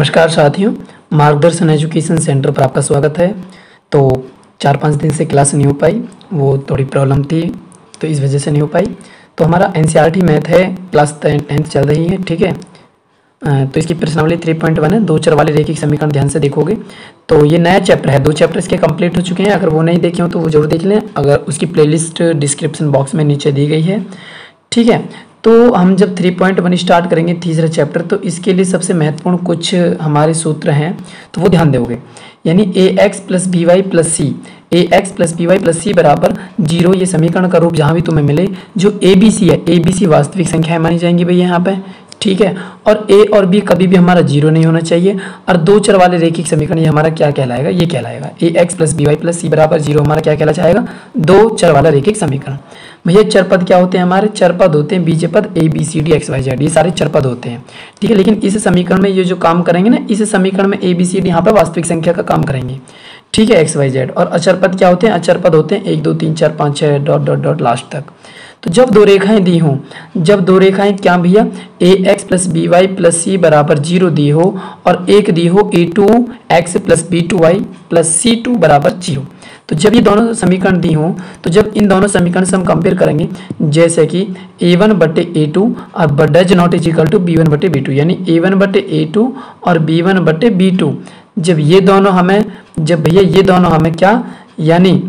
नमस्कार साथियों, मार्गदर्शन एजुकेशन सेंटर पर आपका स्वागत है। तो 4-5 दिन से क्लास नहीं हो पाई, वो थोड़ी प्रॉब्लम थी तो इस वजह से नहीं हो पाई। तो हमारा एनसीईआरटी मैथ है, क्लास 10th चल रही है, ठीक है। तो इसकी प्रश्नावली 3.1 है, दो चर वाले रैखिक समीकरण ध्यान से देखोगे तो ये नया चैप्टर है। 2 चैप्टर इसके कंप्लीट हो चुके हैं, अगर वो नहीं देखे हो तो वो जरूर देख लें। अगर उसकी प्लेलिस्ट डिस्क्रिप्शन बॉक्स में नीचे दी गई है, ठीक है। तो हम जब 3.1 स्टार्ट करेंगे तीसरा चैप्टर, तो इसके लिए सबसे महत्वपूर्ण कुछ हमारे सूत्र हैं, तो वो ध्यान दोगे। यानी ax plus B Y plus C, ax plus B Y plus सी बराबर 0, ये समीकरण का रूप जहाँ भी तुम्हें मिले, जो ए बी सी है, ए बी सी वास्तविक संख्याएं मानी जाएंगी भैया यहाँ पे, ठीक है। और a और b कभी भी हमारा 0 नहीं होना चाहिए। और दो चर वाले रैखिक समीकरण ये हमारा क्या कहलाएगा, ये कहलाएगा ax plus B Y plus सी बराबर 0, हमारा क्या कहला जाएगा, दो चर वाला रैखिक समीकरण। भैया चरपद क्या होते हैं, हमारे चरपद होते हैं बीज पद A B C D X Y Z, ये सारे चरपद होते हैं, ठीक है। लेकिन इस समीकरण में ये जो काम करेंगे ना, इस समीकरण में ए बी सी डी यहाँ पर वास्तविक संख्या का काम करेंगे, ठीक है, एक्स वाई जेड। और अचरपद क्या होते हैं, अचरपद होते हैं 1 2 3 4 5 6 डॉट डॉट डॉट लास्ट तक। तो जब दो रेखाएं दी हों, जब दो रेखाएं क्या भैया, a x plus B Y plus सी बराबर 0 दी हो और एक दी हो a two x plus b two y plus c two बराबर 0, तो जब ये दोनों समीकरण दी हों, तो जब इन दोनों समीकरण से हम कंपेयर करेंगे, जैसे कि a1 बटे a2 और does not is equal to b1 बटे b2, यानी a1 बटे a2 और b1 बटे b2, जब ये दोनों हमें, जब भैया ये दोनों हमें क्या, यानी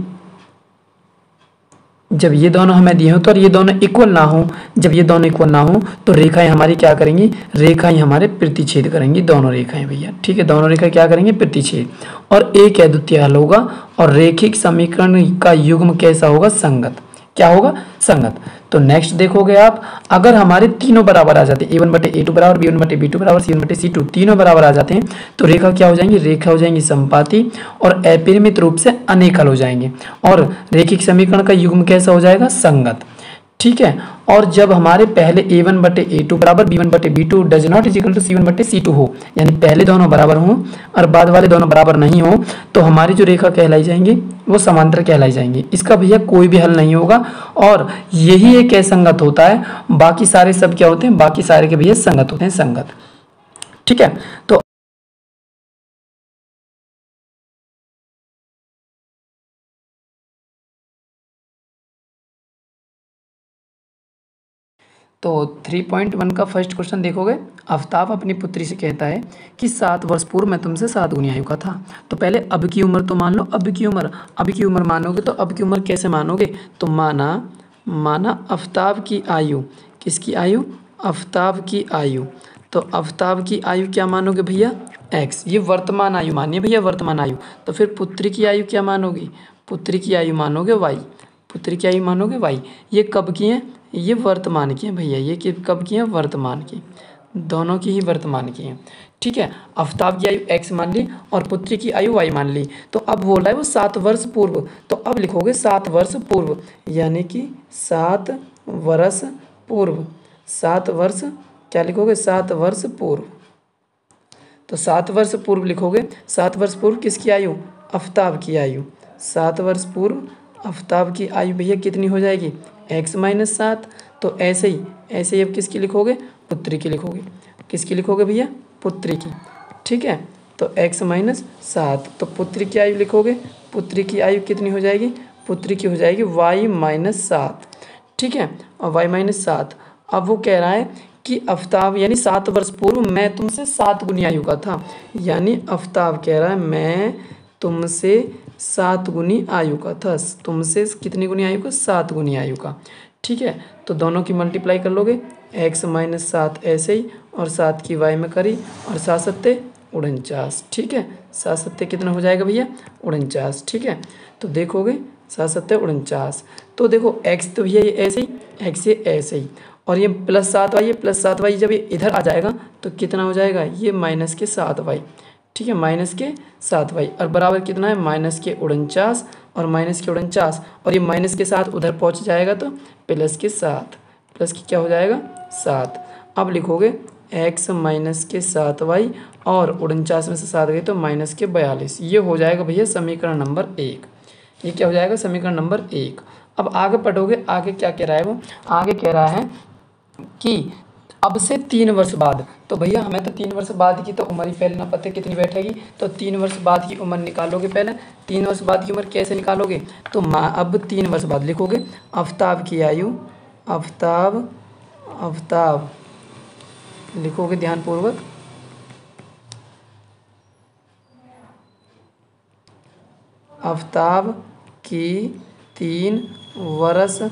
जब ये दोनों हमें दिए हो तो और ये दोनों इक्वल ना हो, जब ये दोनों इक्वल ना हो तो रेखाएं हमारी क्या करेंगी, रेखाएं हमारे प्रतिच्छेद करेंगी, दोनों रेखाएं भैया, ठीक है, दोनों रेखाएं क्या करेंगे, प्रतिच्छेद। और एक अद्वितीय हल होगा और रैखिक समीकरण का युग्म कैसा होगा, संगत। क्या होगा, संगत। तो नेक्स्ट देखोगे आप, अगर हमारे तीनों बराबर आ जाते हैं, a1 बटे a2 बराबर, b1 बटे b2 बराबर, c1 बटे c2, तीनों बराबर आ जाते हैं, तो रेखा क्या हो जाएंगी, रेखा हो जाएंगी समपाती और अपरिमित रूप से अनेक हल हो जाएंगे और रैखिक समीकरण का युग्म कैसा हो जाएगा, संगत, ठीक है। और जब हमारे पहले a1 बटे a2 बराबर b1 बटे b2 does not is equal to c1 बटे c2 हो, यानी पहले दोनों बराबर हों और बाद वाले दोनों बराबर नहीं हो, तो हमारी जो रेखा कहलाई जाएंगी वो समांतर कहलाई जाएंगी। इसका भैया कोई भी हल नहीं होगा और यही एक असंगत होता है, बाकी सारे सब क्या होते हैं, बाकी सारे के भैया संगत होते हैं, संगत, ठीक है। तो 3.1 का फर्स्ट क्वेश्चन देखोगे, आफ्ताब अपनी पुत्री से कहता है कि 7 वर्ष पूर्व मैं तुमसे 7 गुनी आयु का था। तो पहले अब की उम्र तो मान लो, अब की उम्र मानोगे तो अब की उम्र कैसे मानोगे, तो माना आफ्ताब की आयु, किसकी आयु, आफ्ताब की आयु। तो आफ्ताब की आयु क्या मानोगे भैया, x, ये वर्तमान आयु मानिए भैया, वर्तमान आयु। तो फिर पुत्री की आयु क्या मानोगी, पुत्री की आयु मानोगे y, पुत्री की आयु मानोगे y। ये कब की है, ये वर्तमान की है भैया, ये कब की है, वर्तमान की, दोनों की ही वर्तमान की है, ठीक है। आफ्ताब की आयु x मान ली और पुत्री की आयु y मान ली। तो अब बोला है वो 7 वर्ष पूर्व, तो अब लिखोगे 7 वर्ष पूर्व, यानी कि 7 वर्ष पूर्व, 7 वर्ष क्या लिखोगे, 7 वर्ष पूर्व। तो 7 वर्ष पूर्व लिखोगे, 7 वर्ष पूर्व किसकी आयु, आफ्ताब की आयु, 7 वर्ष पूर्व आफ्ताब की आयु भैया कितनी हो जाएगी, x माइनस 7। तो ऐसे ही अब किसकी लिखोगे, पुत्री की लिखोगे, किसकी लिखोगे भैया, पुत्री की, ठीक है। तो x माइनस 7, तो पुत्री की आयु लिखोगे, पुत्री की आयु कितनी हो जाएगी, पुत्री की हो जाएगी y माइनस 7, ठीक है, और y माइनस 7। अब वो कह रहा है कि आफ्ताब, यानी 7 वर्ष पूर्व मैं तुमसे 7 गुनी आयु का था, यानी आफ्ताब कह रहा है मैं तुमसे 7 गुनी आयु का था, तुमसे कितनी गुनी आयु का, 7 गुनी आयु का, ठीक है। तो दोनों की मल्टीप्लाई कर लोगे, x माइनस 7 ऐसे ही और 7 की y में करी और 7 सत्ते 49, ठीक है, 7 सत्ते कितना हो जाएगा भैया, 49, ठीक है। तो देखोगे 7 सत्ते 49, तो देखो x तो भैया ये ऐसे ही, x ये ऐसे ही, और ये प्लस 7y, ये प्लस 7y जब ये इधर आ जाएगा तो कितना हो जाएगा, ये माइनस के 7y, ठीक है, माइनस के 7y, और बराबर कितना है, माइनस के 49 और माइनस के 49, और ये माइनस के 7 उधर पहुंच जाएगा तो प्लस के 7, प्लस की क्या हो जाएगा, 7। अब लिखोगे x माइनस के 7y और 49 में से 7 गए तो माइनस के 42, ये हो जाएगा भैया समीकरण नंबर 1, ये क्या हो जाएगा, समीकरण नंबर 1। अब आगे पढ़ोगे, आगे क्या कह रहा है वो, आगे कह रहा है कि अब से 3 वर्ष बाद, तो भैया हमें तो 3 वर्ष बाद की तो उम्र ही पहले ना पता कितनी बैठेगी, तो 3 वर्ष बाद की उम्र निकालोगे। पहले 3 वर्ष बाद की उम्र कैसे निकालोगे, तो अब 3 वर्ष बाद लिखोगे आफ्ताब की आयु, आफ्ताब लिखोगे ध्यानपूर्वक, आफ्ताब की 3 वर्ष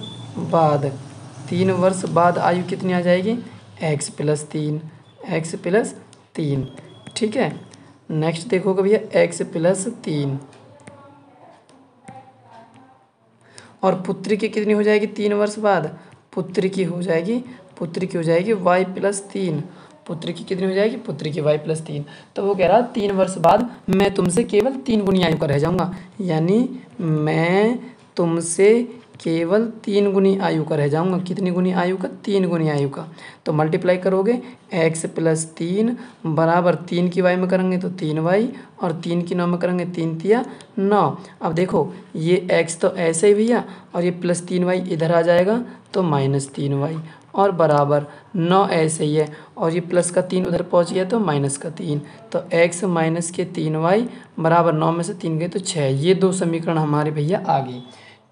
बाद, 3 वर्ष बाद आयु कितनी आ जाएगी, x + 3, x + 3। ठीक है, नेक्स्ट देखोगे भैया x + 3, और पुत्री की कितनी हो जाएगी 3 वर्ष बाद, पुत्री की हो जाएगी y + 3, पुत्री की कितनी हो जाएगी, पुत्री की y + 3। तो वो कह रहा 3 वर्ष बाद मैं तुमसे केवल 3 गुनी आयु का रह जाऊंगा, यानी मैं तुमसे केवल 3 गुनी आयु का रह जाऊंगा। कितनी गुनी आयु का, 3 गुनी आयु का। तो मल्टीप्लाई करोगे x + 3 बराबर 3 की y में करेंगे तो 3y, और 3 की 9 में करेंगे 3 तिया 9। अब देखो ये x तो ऐसे ही भैया, और ये +3y इधर आ जाएगा तो -3y, और बराबर 9 ऐसे ही है, और ये प्लस का 3 उधर पहुंच गया तो -3, तो x - 3y बराबर 9 में से 3 गए तो 6। ये 2 समीकरण हमारे भैया आ गई।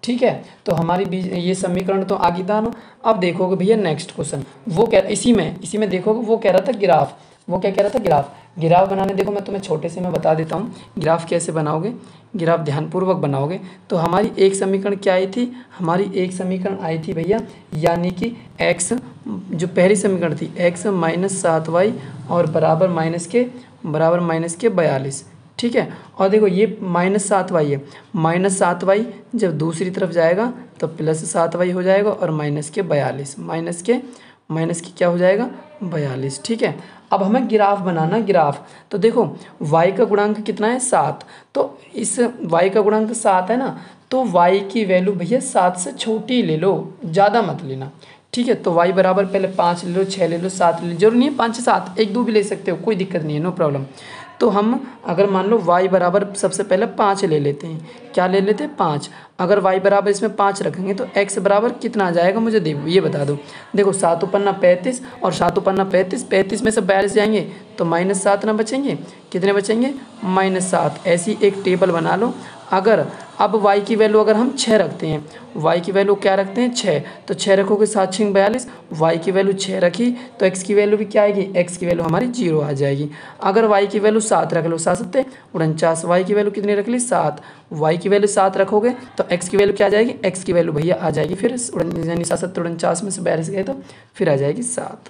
ठीक है, तो हमारी ये समीकरण तो आ गई था ना। अब देखोगे भैया नेक्स्ट क्वेश्चन, वो कह इसी में देखोगे वो कह रहा था ग्राफ, वो क्या कह रहा था, ग्राफ बनाने। देखो मैं तुम्हें छोटे से मैं बता देता हूँ ग्राफ कैसे बनाओगे, ग्राफ ध्यानपूर्वक बनाओगे। तो हमारी एक समीकरण क्या आई थी, हमारी एक समीकरण आई थी भैया, यानी कि x जो पहली समीकरण थी x - 7y और बराबर -42। ठीक है, और देखो ये -7y है, -7y जब दूसरी तरफ जाएगा तो +7y हो जाएगा, और -42 माइनस के क्या हो जाएगा 42। ठीक है, अब हमें ग्राफ बनाना, ग्राफ। तो देखो y का गुणांक कितना है 7, तो इस y का गुणांक 7 है ना, तो y की वैल्यू भैया 7 से छोटी ले लो, ज़्यादा मत लेना। ठीक है, तो y बराबर पहले 5 ले लो, 6 ले लो, 7 ले लो, जरूरी नहीं है 5 से 7, 1 2 भी ले सकते हो, कोई दिक्कत नहीं है, नो प्रॉब्लम। तो हम अगर मान लो y बराबर सबसे पहले 5 ले लेते हैं, क्या ले लेते हैं 5। अगर y बराबर इसमें 5 रखेंगे तो x बराबर कितना आ जाएगा मुझे ये बता दो। देखो 7 × 35 और 7 × 35, 35 में से 42 जाएंगे तो -7 ना बचेंगे, कितने बचेंगे -7। ऐसी एक टेबल बना लो। अगर अब y की वैल्यू अगर हम 6 रखते हैं, y की वैल्यू क्या रखते हैं 6, तो 6 रखोगे 7 × 6 = 42, y की वैल्यू 6 रखी तो x की वैल्यू भी क्या आएगी, x की वैल्यू हमारी 0 आ जाएगी। अगर y की वैल्यू 7 रख लो, 7 7 49, y की वैल्यू कितनी रख ली 7, y की वैल्यू 7 रखोगे तो x की वैल्यू क्या आ जाएगी, x की वैल्यू भैया आ जाएगी फिर यानी 7 7 49 में से 42 गए तो फिर आ जाएगी 7।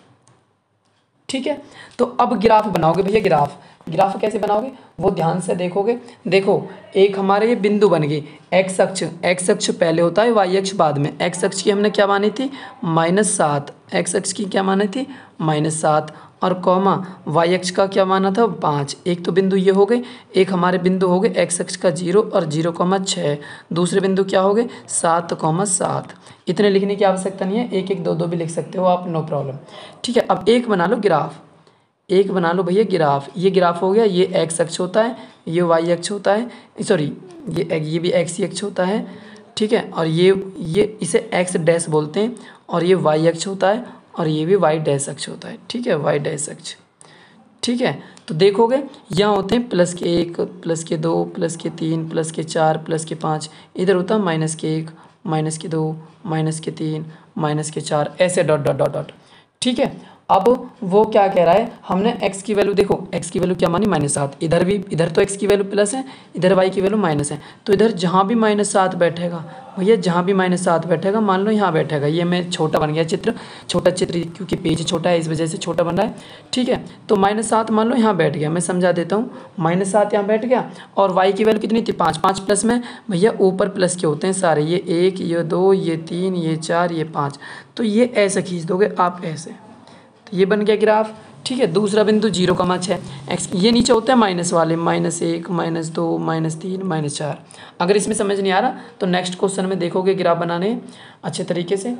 ठीक है, तो अब ग्राफ बनाओगे भैया, ग्राफ कैसे बनाओगे वो ध्यान से देखोगे। देखो एक हमारे ये बिंदु बन गई, x अक्ष पहले होता है, y अक्ष बाद में। x अक्ष की हमने क्या मानी थी -7, x अक्ष की क्या मानी थी -7, और कॉमा y अक्ष का क्या माना था 5। एक तो बिंदु ये हो गए, एक हमारे बिंदु हो गए x अक्ष का 0 और 0,6, दूसरे बिंदु क्या हो गए 7,7। इतने लिखने की आवश्यकता नहीं है, 1 1 2 2 भी लिख सकते हो आप, नो प्रॉब्लम। ठीक है, अब एक बना लो ग्राफ, एक बना लो भैया ग्राफ। ये ग्राफ हो गया, ये x अक्ष होता है, ये y अक्ष होता है, सॉरी ये भी x अक्ष होता है। ठीक है, और ये इसे x डैश बोलते हैं, और ये y अक्ष होता है, और ये भी y डैश अक्ष होता है। ठीक है, y डैश अक्ष। ठीक है, तो देखोगे यहाँ होते हैं +1 +2 +3 +4 +5, इधर होता है -1 -2 -3 -4, ऐसे डॉट डॉट डॉट डॉट। ठीक है, अब वो क्या कह रहा है, हमने x की वैल्यू देखो, x की वैल्यू क्या मानी -7, इधर तो x की वैल्यू प्लस है, इधर y की वैल्यू माइनस है, तो इधर जहाँ भी -7 बैठेगा भैया, जहाँ भी -7 बैठेगा, मान लो यहाँ बैठेगा, ये मैं छोटा बन गया चित्र, छोटा चित्र क्योंकि पेज छोटा है इस वजह से छोटा बन रहा है। ठीक है, तो -7 मान लो यहाँ बैठ गया, मैं समझा देता हूँ, -7 यहाँ बैठ गया, और y की वैल्यू कितनी थी 5, 5 प्लस में भैया ऊपर प्लस के होते हैं सारे, ये 1 ये 2 ये 3 ये 4 ये 5, तो ये ऐसे खींच दोगे आप ऐसे, तो ये बन गया ग्राफ। ठीक है, दूसरा बिंदु 0,6 x, ये नीचे होते हैं माइनस वाले, -1 -2 -3 -4। अगर इसमें समझ नहीं आ रहा तो नेक्स्ट क्वेश्चन में देखोगे ग्राफ बनाने अच्छे तरीके से।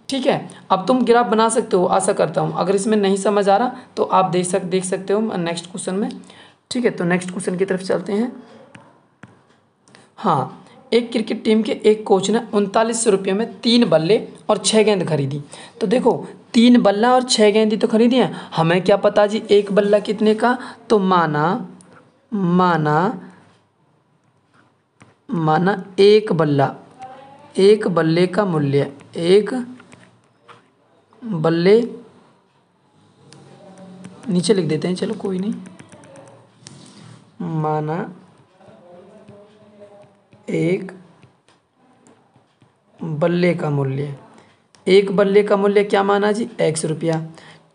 ठीक है, अब तुम ग्राफ बना सकते हो, आशा करता हूँ। अगर इसमें नहीं समझ आ रहा तो आप देख सकते हो नेक्स्ट क्वेश्चन में। ठीक है, तो नेक्स्ट क्वेश्चन की तरफ चलते हैं। हाँ, एक क्रिकेट टीम के एक कोच ने 3900 रुपये में 3 बल्ले और 6 गेंद खरीदी। तो देखो 3 बल्ला और 6 गेंद ही तो खरीदी हैं। हमें क्या पता जी एक बल्ला कितने का, तो माना एक बल्ला, एक बल्ले का मूल्य, एक बल्ले, नीचे लिख देते हैं चलो कोई नहीं, माना एक बल्ले का मूल्य, एक बल्ले का मूल्य क्या माना जी x रुपया।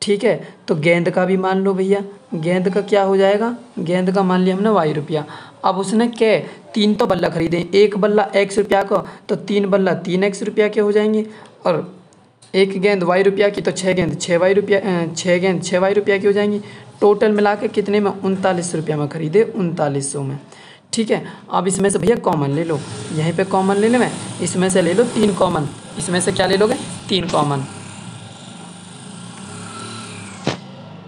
ठीक है, तो गेंद का भी मान लो भैया, गेंद का क्या हो जाएगा, गेंद का मान लिया हमने y रुपया। अब उसने क्या 3 तो बल्ला खरीदे, एक बल्ला x रुपया का, तो 3 बल्ला 3x रुपया के हो जाएंगे, और एक गेंद y रुपया की, तो 6 गेंद 6y रुपया, 6 गेंद 6y रुपया की हो जाएंगी। टोटल मिला के कितने में, 39 रुपया में खरीदे, 3900 में। ठीक है, अब इसमें से भैया कॉमन ले लो, यहीं पे कॉमन ले लो, मैं इसमें से ले लो 3 कॉमन, इसमें से क्या ले लोगे 3 कॉमन,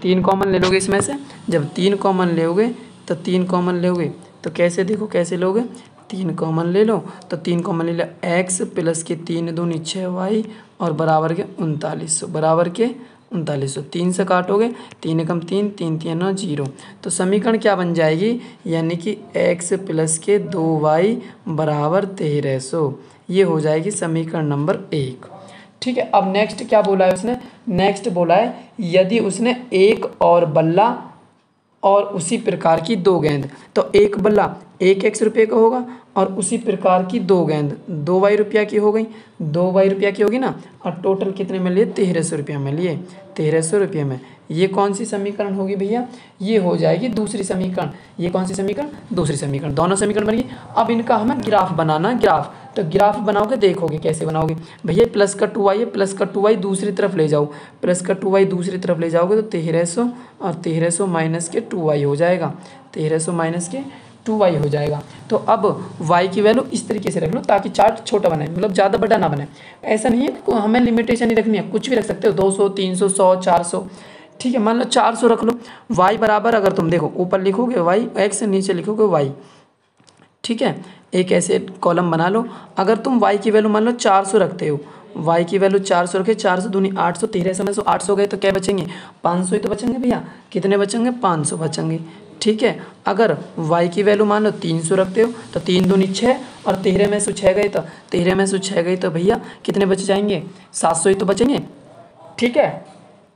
3 कॉमन ले लोगे इसमें से। जब 3 कॉमन लोगे तो 3 कॉमन लोगे तो कैसे, देखो कैसे लोगे, 3 कॉमन ले लो, तो 3 कॉमन ले लो x प्लस के 3 दूनी 6y और बराबर के 3900, बराबर के 3900। 3 से काटोगे, 3 एकम 3, 3 3 9 0, तो समीकरण क्या बन जाएगी, यानी कि x प्लस के 2y बराबर 1300, ये हो जाएगी समीकरण नंबर 1। ठीक है, अब नेक्स्ट क्या बोला है उसने, नेक्स्ट बोला है यदि उसने एक और बल्ला और उसी प्रकार की 2 गेंद, तो एक बल्ला 1x रुपये का होगा और उसी प्रकार की 2 गेंद 2y रुपया की हो गई, 2y रुपया की होगी ना, और टोटल कितने में लिए 1300 रुपया में लिए, 1300 रुपये में। ये कौन सी समीकरण होगी भैया, ये हो जाएगी दूसरी समीकरण। ये कौन सी समीकरण, दूसरी समीकरण, दोनों समीकरण बन गई। अब इनका हमें ग्राफ बनाना, ग्राफ, तो ग्राफ बनाओगे, देखोगे कैसे बनाओगे भैया, प्लस का 2y है, प्लस का 2y दूसरी तरफ ले जाओ, प्लस का 2y दूसरी तरफ ले जाओगे तो 1300 और 1300 माइनस के 2y हो जाएगा, 1300 माइनस के 2y हो जाएगा। तो अब y की वैल्यू इस तरीके से रख लो ताकि चार्ट छोटा बने, मतलब ज़्यादा बड़ा ना बने। ऐसा नहीं है कि हमें लिमिटेशन नहीं रखनी है, कुछ भी रख सकते हो, 200 300 100 400। ठीक है, मान लो 400 रख लो। y बराबर, अगर तुम देखो ऊपर लिखोगे y, x नीचे लिखोगे y। ठीक है, एक ऐसे कॉलम बना लो। अगर तुम y की वैल्यू मान लो 400 रखते हो, y की वैल्यू 400 रखे, 400 दूनी 800, 1300 में से 800 गए तो क्या बचेंगे, 500 ही तो बचेंगे भैया। कितने बचेंगे, 500 बचेंगे। ठीक है, अगर y की वैल्यू मान लो 300 रखते हो, तो 3 दूनी 6 और 13 में से 6 गए, तो 13 में से 6 गए तो भैया कितने बच जाएंगे, 700 ही तो बचेंगे। ठीक है,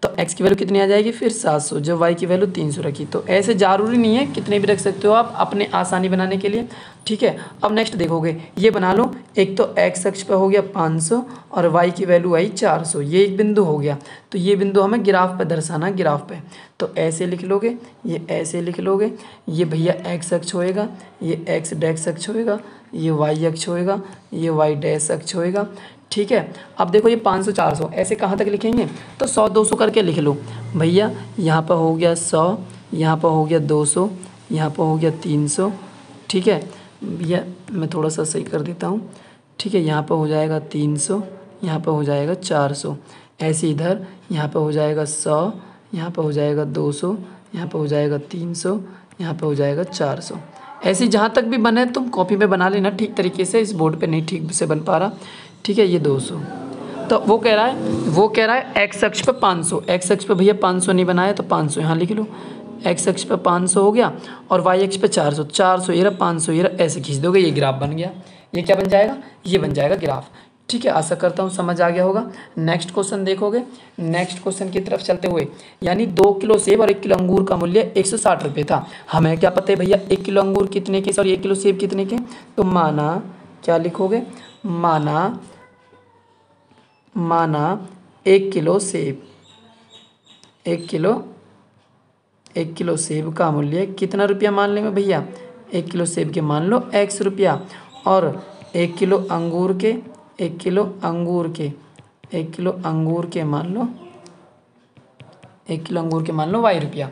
तो x की वैल्यू कितनी आ जाएगी फिर 700, जब y की वैल्यू 300 रखी। तो ऐसे ज़रूरी नहीं है, कितने भी रख सकते हो आप अपने आसानी बनाने के लिए। ठीक है, अब नेक्स्ट देखोगे, ये बना लो, एक तो x अक्ष पे हो गया 500 और y की वैल्यू आई 400, ये एक बिंदु हो गया। तो ये बिंदु हमें ग्राफ पे दर्शाना, ग्राफ पे, तो ऐसे लिख लोगे, ये ऐसे लिख लोगे, ये भैया x अक्ष होएगा, ये x डैश अक्ष होएगा, ये y अक्ष होएगा, ये y डैश अक्ष होएगा। ठीक है, अब देखो ये 500 400 ऐसे कहाँ तक लिखेंगे, तो 100 200 करके लिख लो भैया। यहाँ पर हो गया 100, यहाँ पर हो गया 200, यहाँ पर हो गया 300। ठीक है भैया, मैं थोड़ा सा सही कर देता हूँ। ठीक है, यहाँ पर हो जाएगा 300, यहाँ पर हो जाएगा 400, ऐसे इधर यहाँ पर हो जाएगा 100, यहाँ पर हो जाएगा 200, यहाँ पर हो जाएगा 300, यहाँ पर हो जाएगा 400। ऐसे जहाँ तक भी बने तुम कॉपी में बना लेना ठीक तरीके से, इस बोर्ड पे नहीं ठीक से बन पा रहा। ठीक है, ये 200, तो वो कह रहा है एक्स अक्ष पे 500, एक्स अक्ष पे भैया 500 नहीं बनाया तो 500 यहाँ लिख लो, एक्स अक्ष पे 500 हो गया और वाई अक्ष पे 400, 400 ये रहा, 500 ये रहा, ऐसे खींच दोगे, ये ग्राफ बन गया। ये क्या बन जाएगा, ये बन जाएगा ग्राफ। ठीक है, आशा करता हूँ समझ आ गया होगा। नेक्स्ट क्वेश्चन देखोगे, नेक्स्ट क्वेश्चन की तरफ चलते हुए, यानी 2 किलो सेब और 1 किलो अंगूर का मूल्य 160 रुपये था। हमें क्या पता है भैया 1 किलो अंगूर कितने के और 1 किलो सेब कितने के, तो माना क्या लिखोगे, माना 1 किलो सेब, 1 किलो सेब का मूल्य कितना रुपया मान लेंगे भैया, 1 किलो सेब के मान लो x रुपया, और 1 किलो अंगूर के, 1 किलो अंगूर के मान लो, 1 किलो अंगूर के मान लो y रुपया।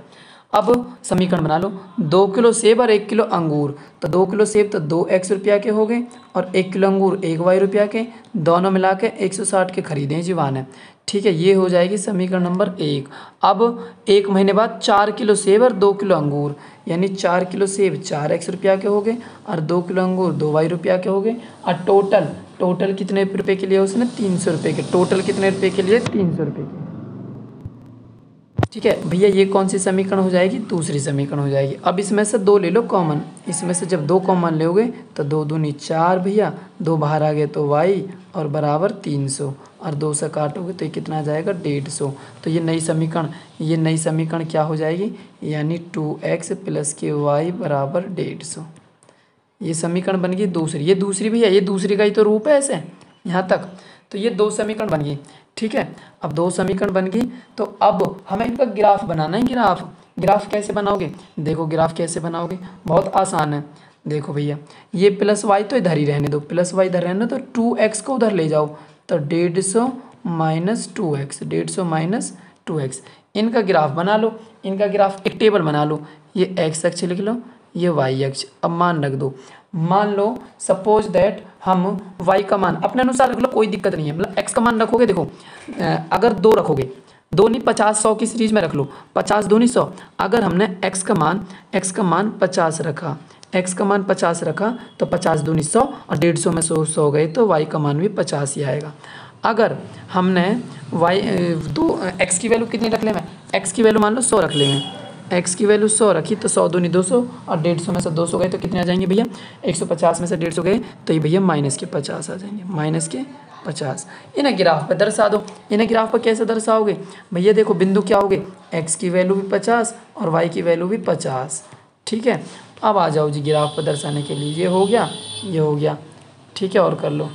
अब समीकरण बना लो, 2 किलो सेब और 1 किलो अंगूर, तो 2 किलो सेब तो 2x रुपया के हो गए और 1 किलो अंगूर 1y रुपया के, दोनों मिला के 160 के खरीदें जीवान है। ठीक है, ये हो जाएगी समीकरण नंबर 1। अब 1 महीने बाद 4 किलो सेब और 2 किलो अंगूर, यानी 4 किलो सेब 4x रुपया के हो गए और 2 किलो अंगूर 2y रुपया के हो गए, और टोटल कितने रुपये के लिए उसने, 300 रुपये के। टोटल कितने रुपये के लिए, 300 रुपये के। ठीक है भैया, ये कौन सी समीकरण हो जाएगी, दूसरी समीकरण हो जाएगी। अब इसमें से 2 ले लो कॉमन, इसमें से जब 2 कॉमन लोगे तो 2 दूनी 4 भैया, 2 बाहर आ गए तो y और बराबर 300, और 2 से काटोगे तो ये कितना आ जाएगा 150। तो ये नई समीकरण क्या हो जाएगी, यानी 2x + ky बराबर 150। ये समीकरण बन गई दूसरी। ये दूसरी भैया, ये दूसरी का ही तो रूप है ऐसे यहाँ तक। तो ये 2 समीकरण बन गई, ठीक है। अब 2 समीकरण बन गई, तो अब हमें इनका ग्राफ बनाना है। ग्राफ कैसे बनाओगे, देखो ग्राफ कैसे बनाओगे, बहुत आसान है। देखो भैया, ये +y तो इधर ही रहने दो, +y इधर रहने दो, तो 2x को उधर ले जाओ, तो 150 - 2x, 150 - 2x। इनका ग्राफ बना लो, इनका ग्राफ एक टेबल बना लो। ये x अक्ष लिख लो, ये y अक्ष। अब मान रख दो, मान लो सपोज दैट हम y का मान अपने अनुसार रख लो, कोई दिक्कत नहीं है। मतलब x का मान रखोगे, देखो अगर 2 रखोगे, 2 नहीं 50 100 की सीरीज में रख लो, 50 2 नहीं 100। अगर हमने x का मान 50 रखा, x का मान 50 रखा, तो 50 2 नहीं 100, और 150 में 100 गए तो y का मान भी 50 ही आएगा। अगर हमने तो x की वैल्यू कितनी रख ले, मैं x की वैल्यू मान लो 100 रख लेंगे, x की वैल्यू 100 रखी तो 100 दूनी 200, और 150 में से 200 गए तो कितने आ जाएंगे भैया, 150 में से 150 गए तो ये भैया -50 आ जाएंगे, -50। इन्हें ग्राफ पर दर्शा दो। इन्हें ग्राफ पर कैसे दर्शाओगे भैया, देखो बिंदु क्या हो गए, x की वैल्यू भी 50 और y की वैल्यू भी 50, ठीक है। अब आ जाओ जी ग्राफ पर दर्शाने के लिए, ये हो गया, ये हो गया, ठीक है। और कर लो,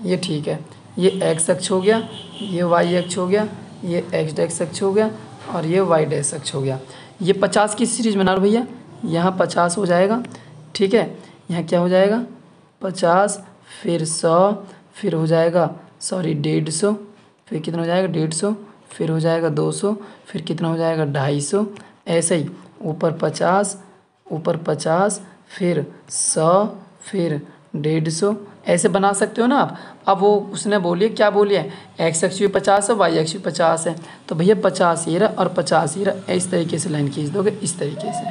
ये ठीक है, ये x अक्ष हो गया, ये y अक्ष हो गया, ये x अक्ष हो गया, और ये y अक्ष हो गया। ये 50 की सीरीज बना लो भैया, यहाँ 50 हो जाएगा, ठीक है। यहाँ क्या हो जाएगा 50, फिर 100, फिर हो जाएगा 150, फिर कितना हो जाएगा 150, फिर हो जाएगा 200, फिर कितना हो जाएगा 250, ऐसे ही ऊपर 50, फिर 100, फिर 150, ऐसे बना सकते हो ना आप। अब वो उसने बोलिए क्या बोलिए, x अक्ष भी 50 है, y अक्ष भी 50 है, तो भैया 50 ये रहा और 50 ये रहा, इस तरीके से लाइन खींच दोगे, इस तरीके से,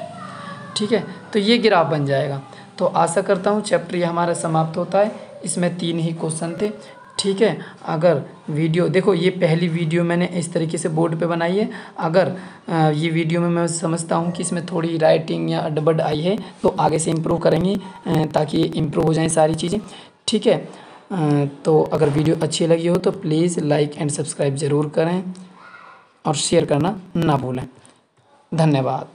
ठीक है। तो ये ग्राफ बन जाएगा। तो आशा करता हूँ चैप्टर ये हमारा समाप्त होता है। इसमें 3 ही क्वेश्चन थे, ठीक है। अगर वीडियो देखो, ये पहली वीडियो मैंने इस तरीके से बोर्ड पे बनाई है। अगर ये वीडियो में मैं समझता हूँ कि इसमें थोड़ी राइटिंग या अडबड आई है, तो आगे से इम्प्रूव करेंगे, ताकि इम्प्रूव हो जाएँ सारी चीज़ें, ठीक है। तो अगर वीडियो अच्छी लगी हो तो प्लीज़ लाइक एंड सब्सक्राइब ज़रूर करें, और शेयर करना ना भूलें। धन्यवाद।